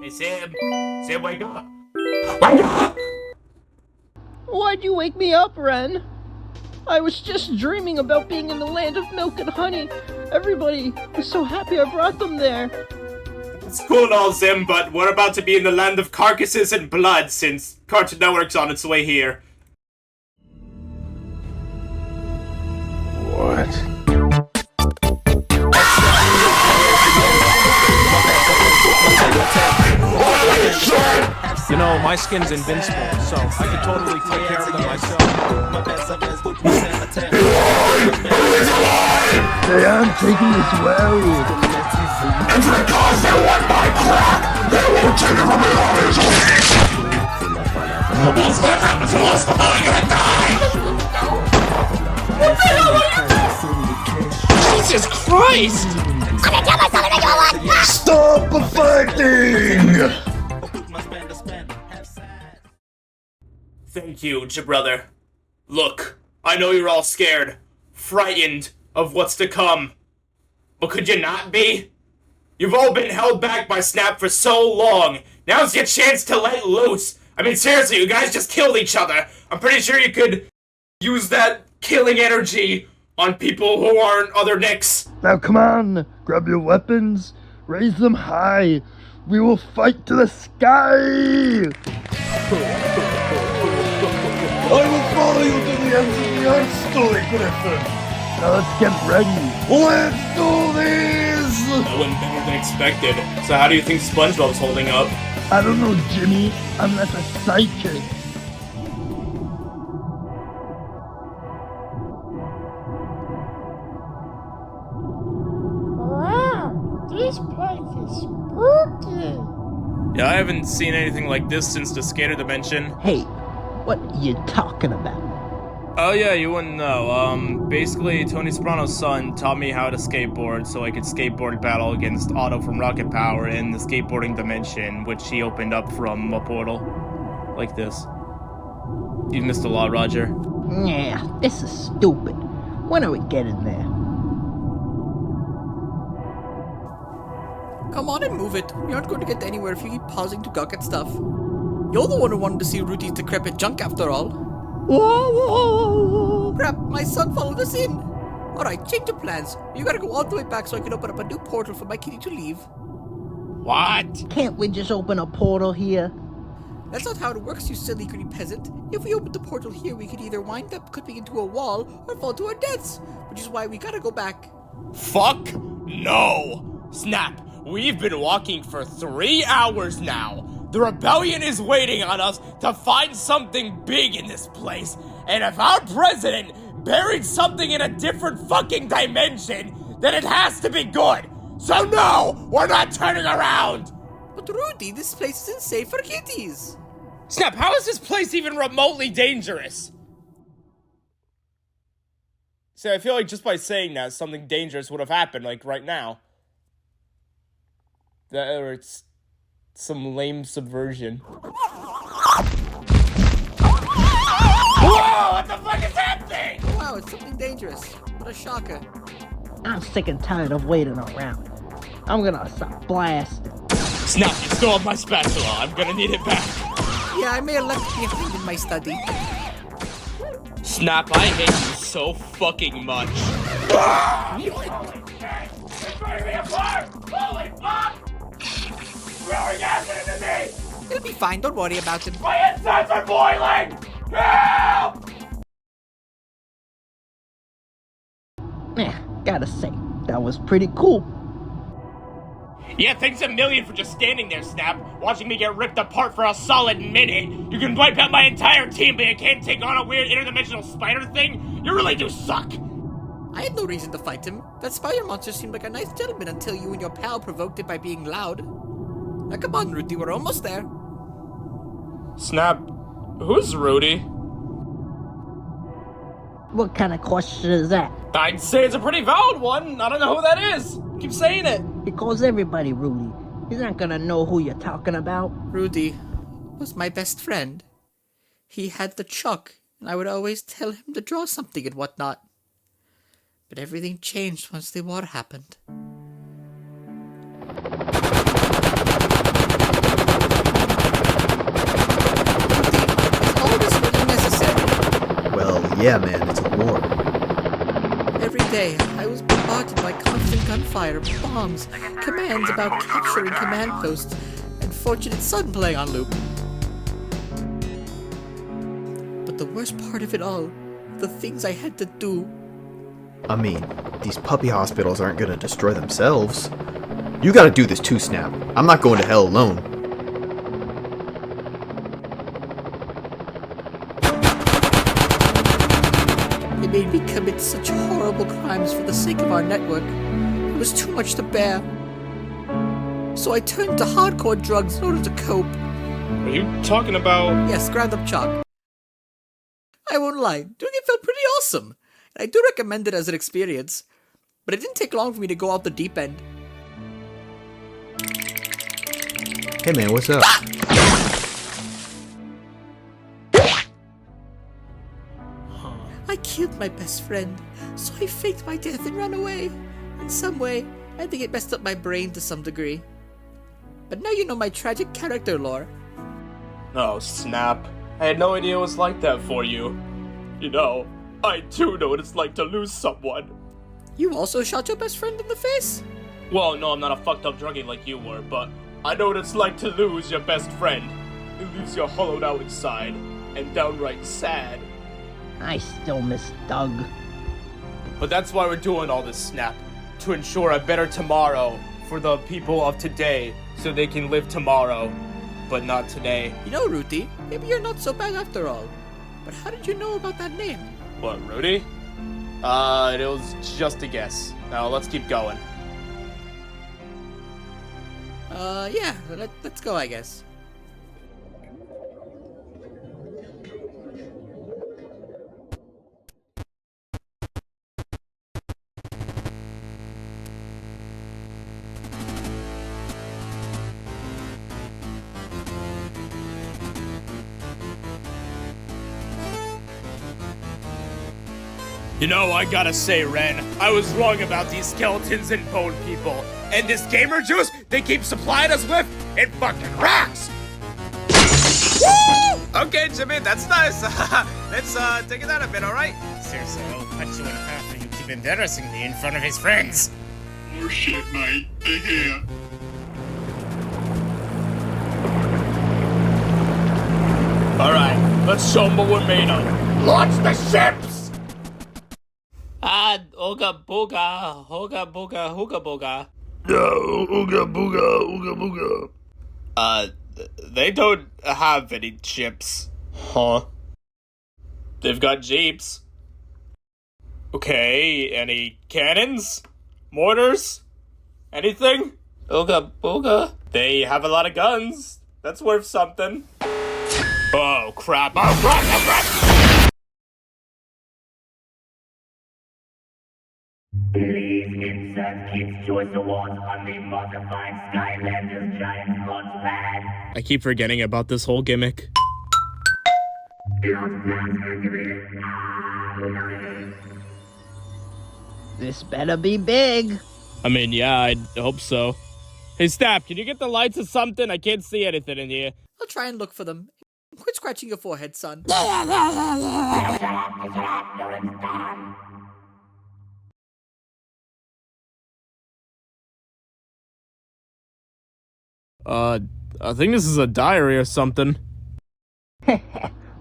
Hey, Sam. Sam, wake up. Wake up! Why'd you wake me up, Ren? I was just dreaming about being in the land of milk and honey. Everybody was so happy I brought them there. It's cool and all, Zim, but we're about to be in the land of carcasses and blood since Cartoon Network's on its way here. What? You know, my skin's invincible, so I can totally take care of them myself. They aren't taking this well. It's because they want my crap! They won't take it from me It's not happening to us, I'm gonna die! What the hell are you doing? Jesus Christ! I'm gonna kill myself and make you one! Stop the fighting! Thank you, Jabrother. Look, I know you're all scared, frightened of what's to come. But could you not be? You've all been held back by Snap for so long. Now's your chance to let loose. I mean, seriously, you guys just killed each other. I'm pretty sure you could use that killing energy on people who aren't other Nicks. Now come on, grab your weapons, raise them high. We will fight to the sky! I will follow you to the ends of the earth, Story Griffin! Now let's get ready! Let's do this! That went better than expected. So how do you think SpongeBob's holding up? I don't know, Jimmy. I'm not a psychic. Wow, this place is spooky. Yeah, I haven't seen anything like this since the Skater Dimension. Hey, what are you talking about? Oh yeah, you wouldn't know. Basically, Tony Soprano's son taught me how to skateboard so I could skateboard battle against Otto from Rocket Power in the skateboarding dimension, which he opened up from a portal. Like this. You've missed a lot, Roger. Yeah, this is stupid. When are we getting there? Come on and move it. We aren't going to get anywhere if you keep pausing to gawk at stuff. You're the one who wanted to see Rudy's decrepit junk after all. Whoa, whoa, whoa. Crap, my son followed us in. Alright, change of plans. You gotta go all the way back so I can open up a new portal for my kitty to leave. What? Can't we just open a portal here? That's not how it works, you silly greedy peasant. If we open the portal here, we could either wind up clipping into a wall or fall to our deaths, which is why we gotta go back. Fuck no! Snap, we've been walking for 3 hours now. The rebellion is waiting on us to find something big in this place. And if our president buried something in a different fucking dimension, then it has to be good. So no, we're not turning around. But Rudy, this place isn't safe for kitties. Snap, how is this place even remotely dangerous? See, I feel like just by saying that, something dangerous would have happened, like right now. Or it's some lame subversion. Whoa! What the fuck is happening? Wow, it's something dangerous. What a shocker. I'm sick and tired of waiting around. I'm gonna start blasting. Snap, you stole my spatula. I'm gonna need it back. Yeah, I may have left it behind in my study. Snap, I hate you so fucking much. Holy fuck! Throwing acid into me! It'll be fine, don't worry about it. My insides are boiling! Help! Yeah, gotta say, that was pretty cool. Yeah, thanks a million for just standing there, Snap, watching me get ripped apart for a solid minute. You can wipe out my entire team, but you can't take on a weird interdimensional spider thing? You really do suck! I had no reason to fight him. That spider monster seemed like a nice gentleman until you and your pal provoked it by being loud. Now come on, Rudy, we're almost there. Snap, who's Rudy? What kind of question is that? I'd say it's a pretty valid one. I don't know who that is. Keep saying it. He calls everybody Rudy. He's not gonna know who you're talking about. Rudy was my best friend. He had the chalk, and I would always tell him to draw something and whatnot. But everything changed once the war happened. Yeah, man, it's a war. Every day, I was bombarded by constant gunfire, bombs, commands about capturing command posts, and Fortunate Son playing on loop. But the worst part of it all, the things I had to do. I mean, these puppy hospitals aren't gonna destroy themselves. You gotta do this too, Snap. I'm not going to hell alone. It made me commit such horrible crimes for the sake of our network. It was too much to bear. So I turned to hardcore drugs in order to cope. Are you talking about... Yes, ground up chalk. I won't lie, doing it felt pretty awesome. And I do recommend it as an experience. But it didn't take long for me to go out the deep end. Hey man, what's up? I killed my best friend, so I faked my death and ran away. In some way, I think it messed up my brain to some degree. But now you know my tragic character lore. Oh, snap. I had no idea it was like that for you. You know, I too know what it's like to lose someone. You also shot your best friend in the face? Well, no, I'm not a fucked up druggie like you were, but I know what it's like to lose your best friend. It leaves you hollowed out inside and downright sad. I still miss Doug. But that's why we're doing all this, Snap. To ensure a better tomorrow for the people of today so they can live tomorrow, but not today. You know, Ruthie, maybe you're not so bad after all. But how did you know about that name? What, Rudy? It was just a guess. Now, let's keep going. Yeah, let's go, I guess. You know, I gotta say, Ren, I was wrong about these skeletons and bone people. And this gamer juice they keep supplying us with, it fucking rocks! Woo! Okay, Jimmy, that's nice. Let's take it out a bit, alright? Seriously, I'll cut you in half and you keep embarrassing me in front of his friends. Oh shit, mate. They're here. Alright, let's show them what we're made of. Launch the ships! Ooga booga, hooga booga, hooga booga. Yeah, ooga booga, ooga booga. They don't have any ships. Huh? They've got jeeps. Okay, any cannons? Mortars? Anything? Ooga booga. They have a lot of guns. That's worth something. Oh crap, oh crap, oh crap! Please insert Kids' Choice Awards on the modified Skylanders Giant launch pad. I keep forgetting about this whole gimmick. This better be big. I mean, yeah, I hope so. Hey, Snap, can you get the lights or something? I can't see anything in here. I'll try and look for them. Quit scratching your forehead, son. I think this is a diary or something.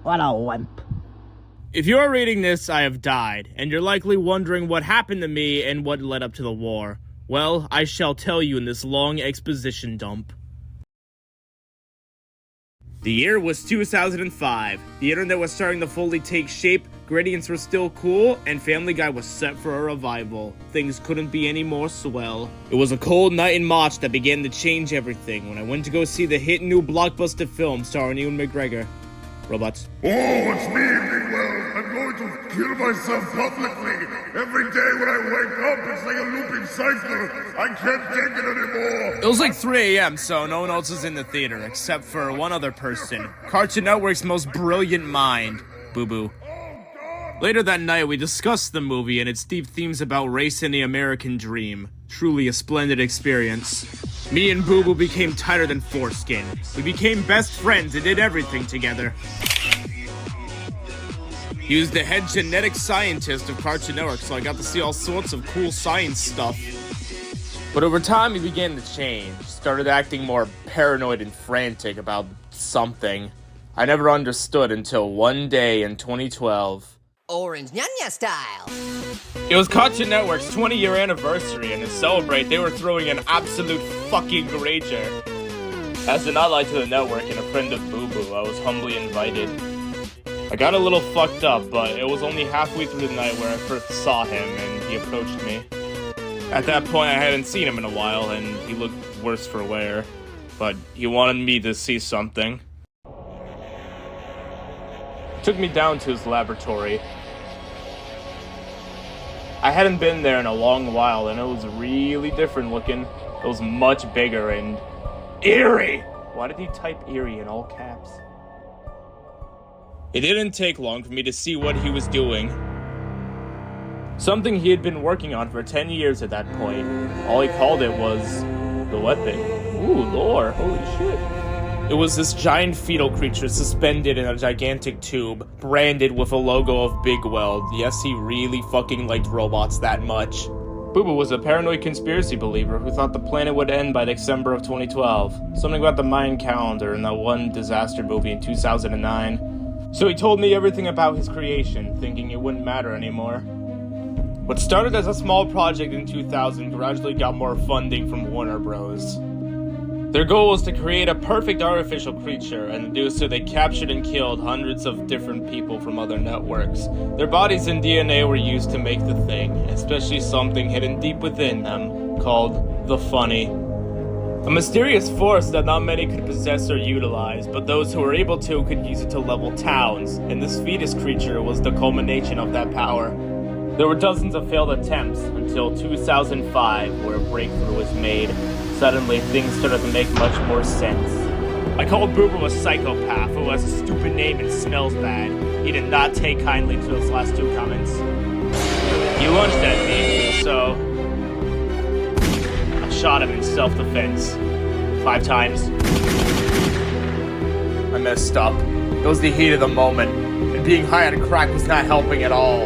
What a wimp. If you are reading this, I have died, and you're likely wondering what happened to me and what led up to the war. Well, I shall tell you in this long exposition dump. The year was 2005. The internet was starting to fully take shape, gradients were still cool, and Family Guy was set for a revival. Things couldn't be any more swell. It was a cold night in March that began to change everything when I went to go see the hit new blockbuster film starring Ewan McGregor. Robots. Oh, it's me, Big Well. I'm going to kill myself publicly. Every day when I wake up, it's like a looping cycle. I can't take it anymore. It was like 3 a.m., so no one else was in the theater except for one other person. Cartoon Network's most brilliant mind, Boo Boo. Later that night, we discussed the movie and its deep themes about race and the American dream. Truly a splendid experience. Me and Boo Boo became tighter than foreskin. We became best friends and did everything together. He was the head genetic scientist of Cartoon Network, so I got to see all sorts of cool science stuff. But over time, he began to change. Started acting more paranoid and frantic about something. I never understood until one day in 2012. Orange Nyanya style. It was Cartoon Network's 20-year anniversary, and to celebrate, they were throwing an absolute fucking rager. As an ally to the network and a friend of Boo Boo, I was humbly invited. I got a little fucked up, but it was only halfway through the night where I first saw him, and he approached me. At that point, I hadn't seen him in a while, and he looked worse for wear. But he wanted me to see something. He took me down to his laboratory. I hadn't been there in a long while, and it was really different looking. It was much bigger and eerie! Why did he type eerie in all caps? It didn't take long for me to see what he was doing. Something he had been working on for 10 years at that point. All he called it was the weapon. Ooh, lore, holy shit. It was this giant fetal creature suspended in a gigantic tube, branded with a logo of Big Weld. Yes, he really fucking liked robots that much. Boo Boo was a paranoid conspiracy believer who thought the planet would end by December of 2012. Something about the Mayan calendar and that one disaster movie in 2009. So he told me everything about his creation, thinking it wouldn't matter anymore. What started as a small project in 2000 gradually got more funding from Warner Bros. Their goal was to create a perfect artificial creature, and to do so they captured and killed hundreds of different people from other networks. Their bodies and DNA were used to make the thing, especially something hidden deep within them, called the Funny. A mysterious force that not many could possess or utilize, but those who were able to could use it to level towns, and this fetus creature was the culmination of that power. There were dozens of failed attempts until 2005, where a breakthrough was made. Suddenly, things started to make much more sense. I called Boo Boo a psychopath who has a stupid name and smells bad. He did not take kindly to those last two comments. He lunged at me, so I shot him in self-defense 5 times. I messed up. It was the heat of the moment, and being high on crack was not helping at all.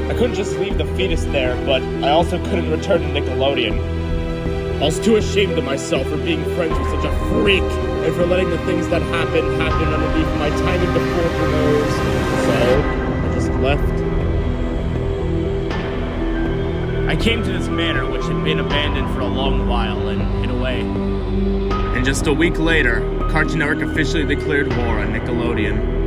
I couldn't just leave the fetus there, but I also couldn't return to Nickelodeon. I was too ashamed of myself for being friends with such a freak, and for letting the things that happened happen underneath my tiny deformed nose. So, I just left. I came to this manor, which had been abandoned for a long while, and hid away. And just a week later, Cartoon Network officially declared war on Nickelodeon.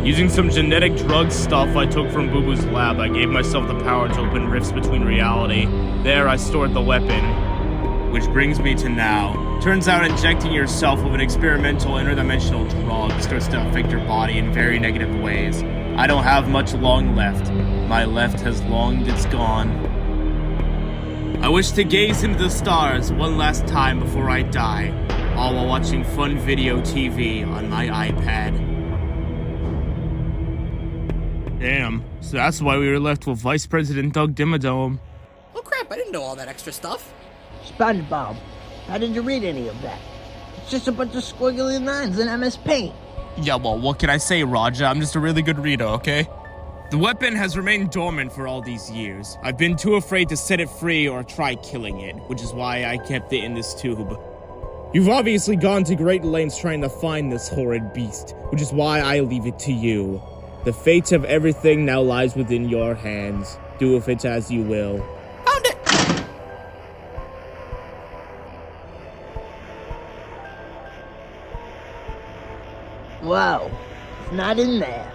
Using some genetic drug stuff I took from Boo Boo's lab, I gave myself the power to open rifts between reality. There, I stored the weapon. Which brings me to now. Turns out injecting yourself with an experimental interdimensional drug starts to affect your body in very negative ways. I don't have much long left. My left has longed its gone. I wish to gaze into the stars one last time before I die, all while watching fun video TV on my iPad. Damn, so that's why we were left with Vice President Doug Dimmadome. Oh crap, I didn't know all that extra stuff. Spungbub, how did you read any of that? It's just a bunch of squiggly lines in MS Paint. Yeah, well, what can I say, Raja? I'm just a really good reader, okay? The weapon has remained dormant for all these years. I've been too afraid to set it free or try killing it, which is why I kept it in this tube. You've obviously gone to great lengths trying to find this horrid beast, which is why I leave it to you. The fate of everything now lies within your hands. Do with it as you will. Found it! Whoa, it's not in there.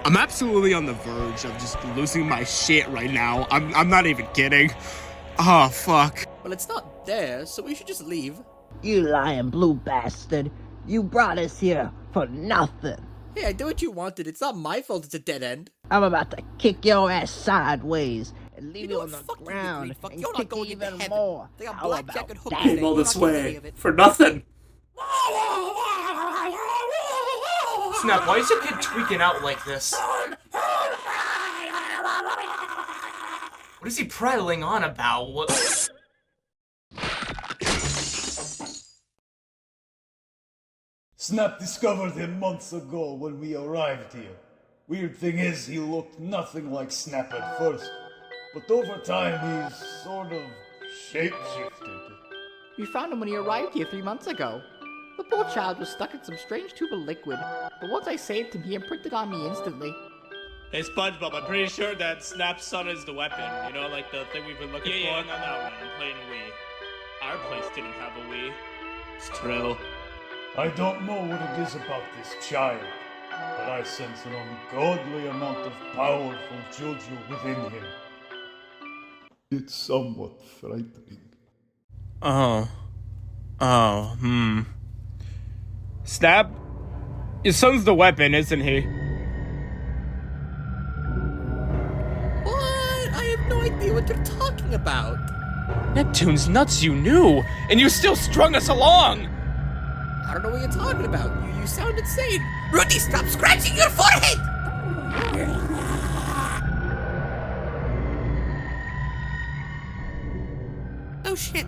I'm absolutely on the verge of just losing my shit right now. I'm not even kidding. Oh, fuck. Well, it's not there, so we should just leave. You lying blue bastard. You brought us here for nothing. Hey, I did what you wanted. It's not my fault it's a dead end. I'm about to kick your ass sideways and leave you on the fuck ground you, and You're kick not going you into even heaven. more. They got How black about jacket hook that? Came all this way for nothing. Snap, why is your kid tweaking out like this? What is he prattling on about? What? Snap discovered him months ago when we arrived here. Weird thing is, he looked nothing like Snap at first, but over time he's sort of shape-shifted. We found him when he arrived here 3 months ago. The poor child was stuck in some strange tube of liquid, but once I saved him, he imprinted on me instantly. Hey, SpongeBob, I'm pretty sure that Snap's son is the weapon. You know, like the thing we've been looking for? Yeah, not that one. I'm playing Wii. Our place didn't have a Wii. It's true. I don't know what it is about this child, but I sense an ungodly amount of powerful JoJo within him. It's somewhat frightening. Snap? Your son's the weapon, isn't he? What? I have no idea what you're talking about. Neptune's nuts, you knew! And you still strung us along! I don't know what you're talking about. You sound insane. Rudy, stop scratching your forehead! Oh shit.